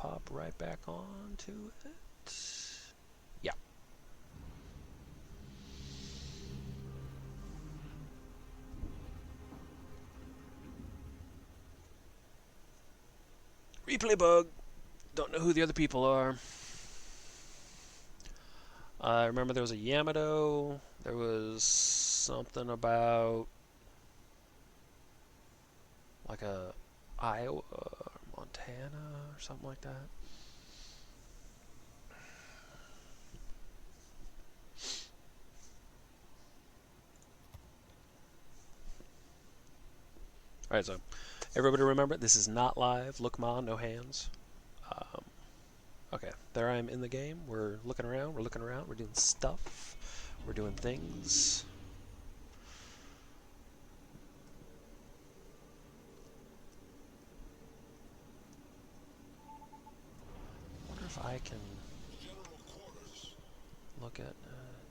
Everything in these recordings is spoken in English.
pop right back onto it. Yeah. Replay bug. Don't know who the other people are. I remember there was a Yamato. There was something about like a Iowa or Montana or something like that. Alright, so everybody remember, this is not live. Look ma, no hands. Okay, there I am in the game. We're looking around, we're doing stuff, we're doing things. I wonder if I can look at,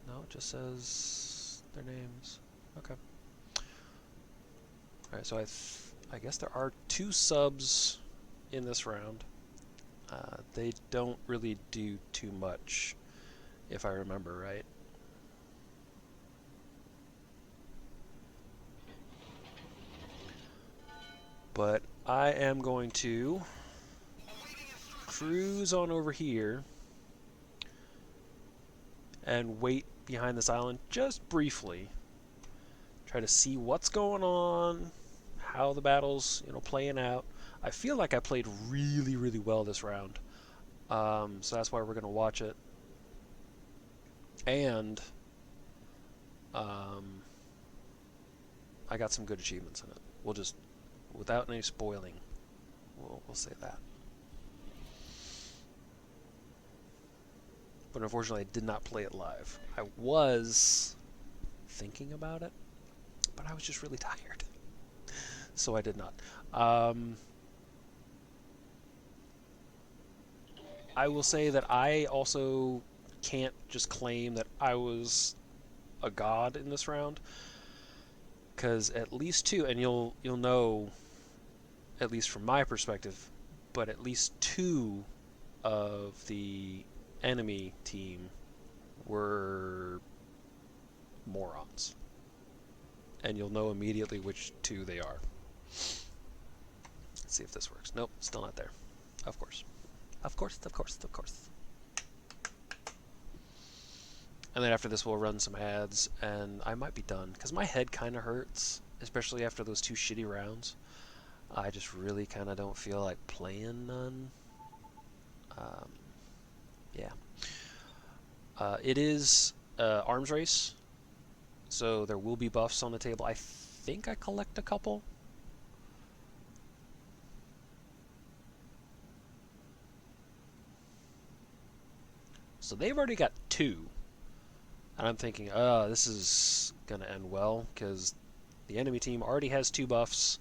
no, it just says their names. Okay. Alright, so I guess there are 2 subs in this round. They don't really do too much, if I remember right. But I am going to cruise on over here and wait behind this island just briefly. Try to see what's going on, how the battle's playing out. I feel like I played really, really well this round. So that's why we're going to watch it. And I got some good achievements in it. We'll just, without any spoiling, we'll say that. But unfortunately, I did not play it live. I was thinking about it, but I was just really tired. So I did not. I will say that I also can't just claim that I was a god in this round, because at least 2, and you'll know, at least from my perspective, but at least 2 of the enemy team were morons, and you'll know immediately which 2 they are. Let's see if this works. Nope, still not there. Of course. Of course. And then after this we'll run some ads, and I might be done, because my head kind of hurts, especially after those 2 shitty rounds. I just really kind of don't feel like playing none. Yeah. It is arms race, so there will be buffs on the table. I think I collect a couple. So they've already got 2. And I'm thinking, this is going to end well, because the enemy team already has 2 buffs.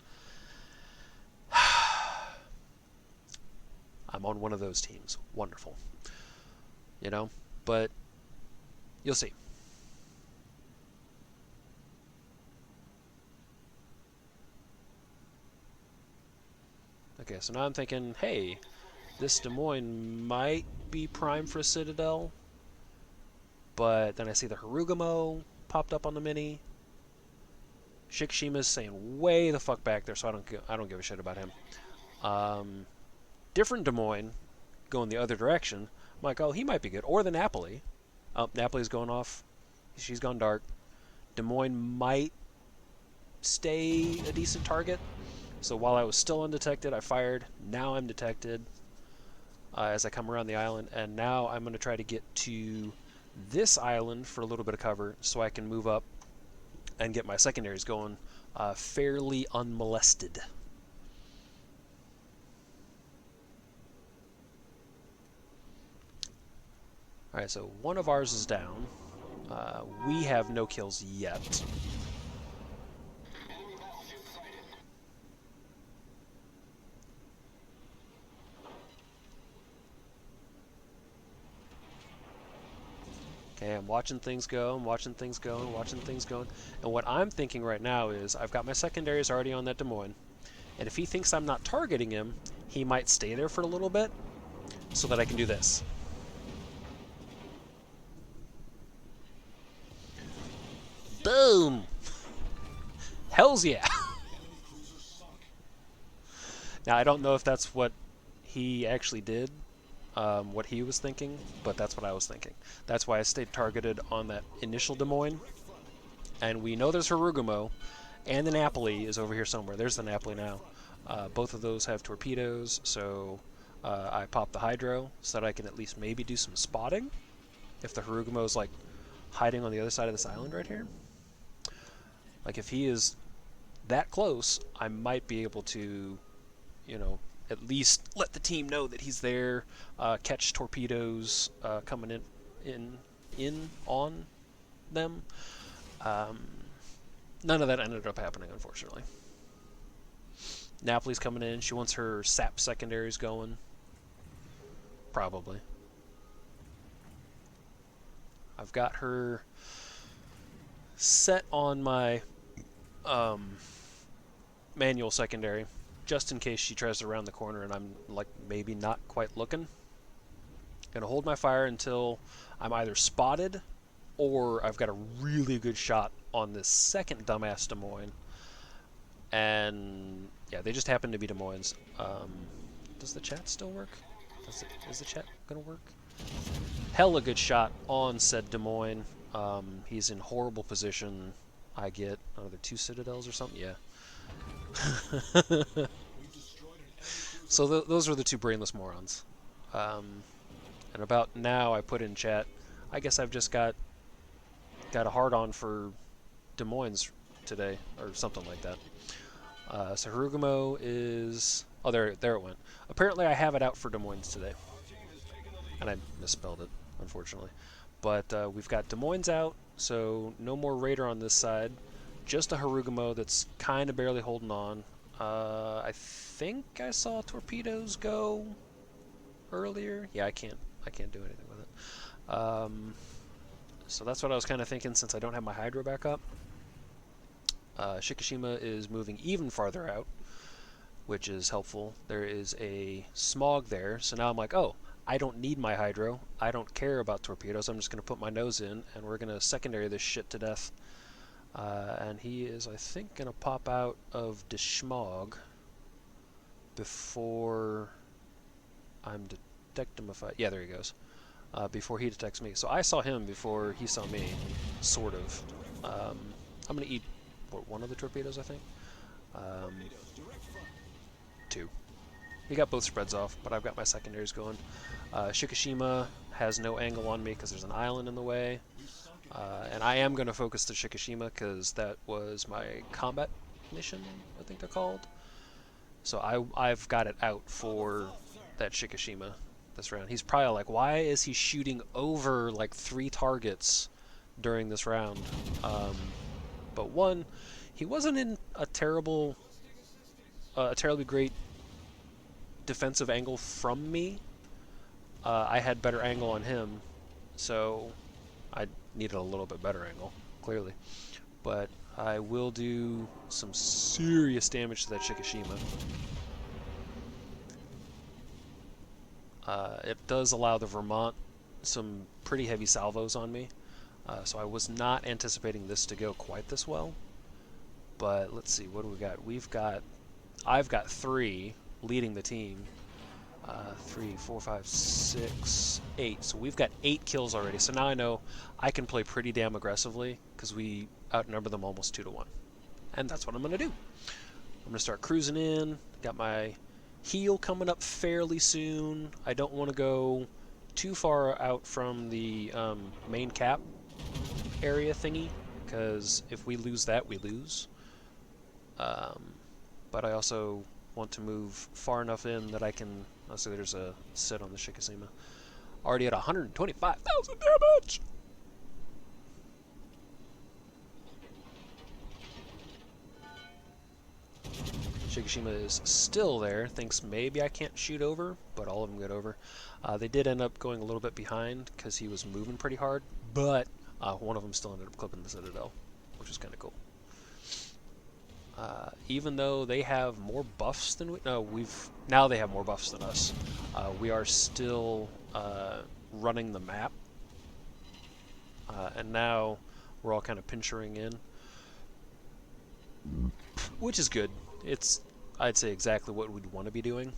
I'm on one of those teams. Wonderful. But you'll see. Okay, so now I'm thinking, hey, this Des Moines might be prime for a Citadel, but then I see the Harugamo popped up on the mini. Shikshima's saying way the fuck back there, so I don't give a shit about him. Different Des Moines going the other direction. I'm like, oh, he might be good. Or the Napoli. Oh, Napoli's going off. She's gone dark. Des Moines might stay a decent target. So while I was still undetected, I fired. Now I'm detected as I come around the island. And now I'm going to try to get to this island for a little bit of cover so I can move up and get my secondaries going fairly unmolested. Alright, so one of ours is down. We have no kills yet. Okay, I'm watching things go, I'm watching things go, I'm watching things go. And what I'm thinking right now is, I've got my secondaries already on that Des Moines, and if he thinks I'm not targeting him, he might stay there for a little bit, so that I can do this. Boom! Hells yeah! Now, I don't know if that's what he actually did, what he was thinking, but that's what I was thinking. That's why I stayed targeted on that initial Des Moines. And we know there's Harugumo, and the Napoli is over here somewhere. There's the Napoli now. Both of those have torpedoes, so I pop the Hydro so that I can at least maybe do some spotting if the Harugumo is like hiding on the other side of this island right here. Like if he is that close, I might be able to, you know, at least let the team know that he's there, catch torpedoes coming in on them. None of that ended up happening, unfortunately. Napoli's coming in. She wants her sap secondaries going. Probably. I've got her set on my manual secondary, just in case she tries to round the corner and I'm like maybe not quite looking. Gonna hold my fire until I'm either spotted or I've got a really good shot on this second dumbass Des Moines. And yeah, they just happen to be Des Moines. Does the chat still work? Is the chat gonna work? Hella good shot on said Des Moines. He's in horrible position. I get another 2 citadels or something. Yeah. So those are the 2 brainless morons. And about now, I put in chat. I guess I've just got a hard-on for Des Moines today, or something like that. So Harugumo is... Oh, there it went. Apparently I have it out for Des Moines today. And I misspelled it, unfortunately. But we've got Des Moines out, so no more Raider on this side. Just a Harugumo that's kind of barely holding on. I think I saw torpedoes go earlier. Yeah, I can't do anything with it. So that's what I was kind of thinking since I don't have my Hydro back up. Shikishima is moving even farther out, which is helpful. There is a smog there, so now I'm like, oh, I don't need my Hydro. I don't care about torpedoes. I'm just going to put my nose in, and we're going to secondary this shit to death. And he is, I think, going to pop out of the smog before I'm detectimified. Yeah, there he goes. Before he detects me. So I saw him before he saw me, sort of. I'm going to eat, what, 1 of the torpedoes, I think? 2. He got both spreads off, but I've got my secondaries going. Shikishima has no angle on me because there's an island in the way. And I am going to focus the Shikishima because that was my combat mission, I think they're called. So I've got it out for that Shikishima this round. He's probably like, why is he shooting over like 3 targets during this round? But one, he wasn't in a terribly great defensive angle from me. I had better angle on him, so I needed a little bit better angle, clearly. But I will do some serious damage to that Shikishima. It does allow the Vermont some pretty heavy salvos on me, so I was not anticipating this to go quite this well. But let's see, what do we got? I've got 3 leading the team. 3, 4, 5, 6, 8. So we've got 8 kills already. So now I know I can play pretty damn aggressively because we outnumber them almost 2 to 1. And that's what I'm going to do. I'm going to start cruising in. Got my heel coming up fairly soon. I don't want to go too far out from the main cap area thingy because if we lose that, we lose. But I also want to move far enough in that I can... Let's see, there's a set on the Shikishima. Already at 125,000 damage! Shikishima is still there. Thinks maybe I can't shoot over, but all of them get over. They did end up going a little bit behind because he was moving pretty hard, but one of them still ended up clipping the Citadel, which is kind of cool. Even though they have more buffs than we, no, now they have more buffs than us. We are still running the map, and now we're all kind of pinchering in, which is good. It's, I'd say, exactly what we'd want to be doing.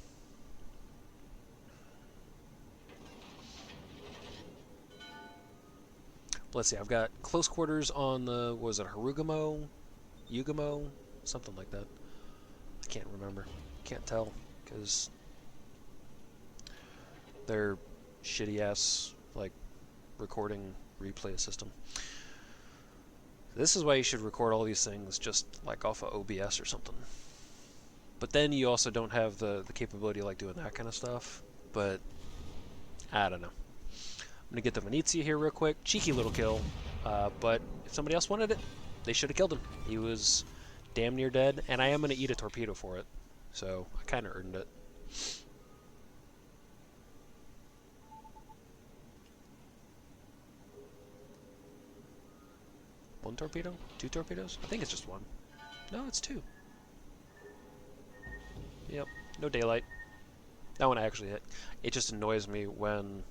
Let's see, I've got close quarters on the, what was it, Yugamo? Something like that. I can't remember. Can't tell, because they're shitty-ass, like, recording replay system. This is why you should record all these things just, like, off of OBS or something. But then you also don't have the capability of, like, doing that kind of stuff. But, I don't know. I'm going to get the Venezia here real quick. Cheeky little kill. But if somebody else wanted it, they should have killed him. He was damn near dead, and I am going to eat a torpedo for it. So, I kind of earned it. One torpedo? Two torpedoes? I think it's just one. No, it's two. Yep, no daylight. That one actually hit. It just annoys me when,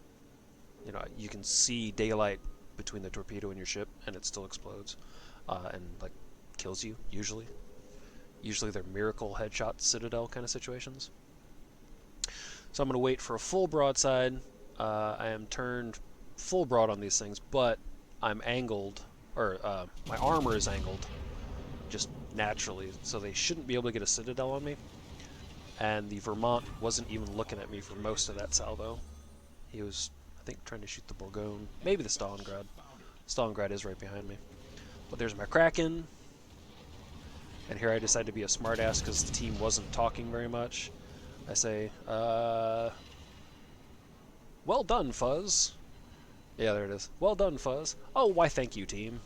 you know, you can see daylight between the torpedo and your ship, and it still explodes, and like kills you. Usually they're miracle headshot Citadel kind of situations. So I'm going to wait for a full broadside. I am turned full broad on these things, but I'm angled, or my armor is angled, just naturally, so they shouldn't be able to get a Citadel on me. And the Vermont wasn't even looking at me for most of that salvo. He was, I think, trying to shoot the Bourgogne. Maybe the Stalingrad. Stalingrad is right behind me. But there's my Kraken. And here I decide to be a smartass because the team wasn't talking very much. I say, well done, Fuzz. Yeah, there it is. Well done, Fuzz. Oh, why thank you, team.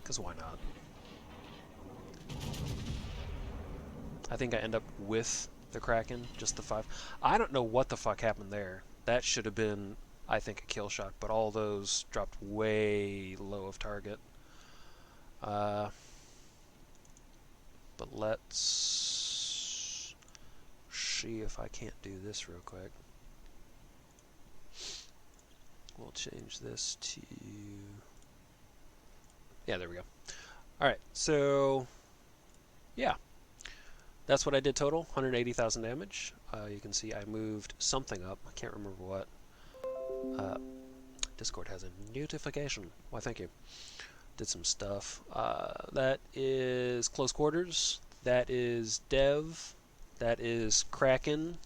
Because why not? I think I end up with the Kraken, just the 5. I don't know what the fuck happened there. That should have been, I think, a kill shot, but all those dropped way low of target. But let's see if I can't do this real quick. We'll change this to... Yeah, there we go. Alright, so... Yeah. That's what I did total, 180,000 damage. You can see I moved something up. I can't remember what. Discord has a notification. Why, thank you. Did some stuff. That is close quarters. That is Dev. That is Kraken.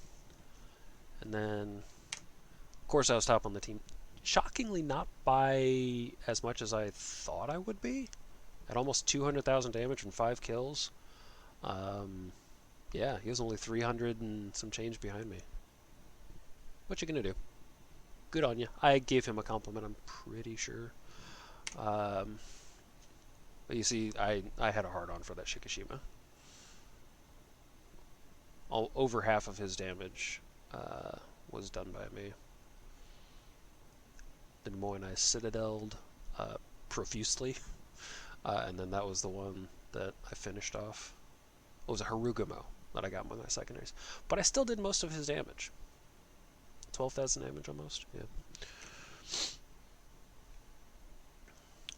And then, of course, I was top on the team. Shockingly, not by as much as I thought I would be. At almost 200,000 damage and 5 kills. Yeah, he was only 300 and some change behind me. What you gonna do? Good on you. I gave him a compliment, I'm pretty sure. But you see, I had a hard-on for that Shikishima. Over half of his damage was done by me. The Des Moines I Citadel'd profusely. And then that was the one that I finished off. It was a Harugamo that I got with my secondaries. But I still did most of his damage. 12,000 damage almost, yeah.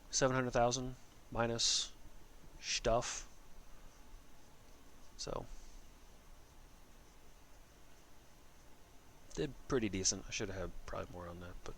700,000 minus stuff. So, did pretty decent. I should have had probably more on that, but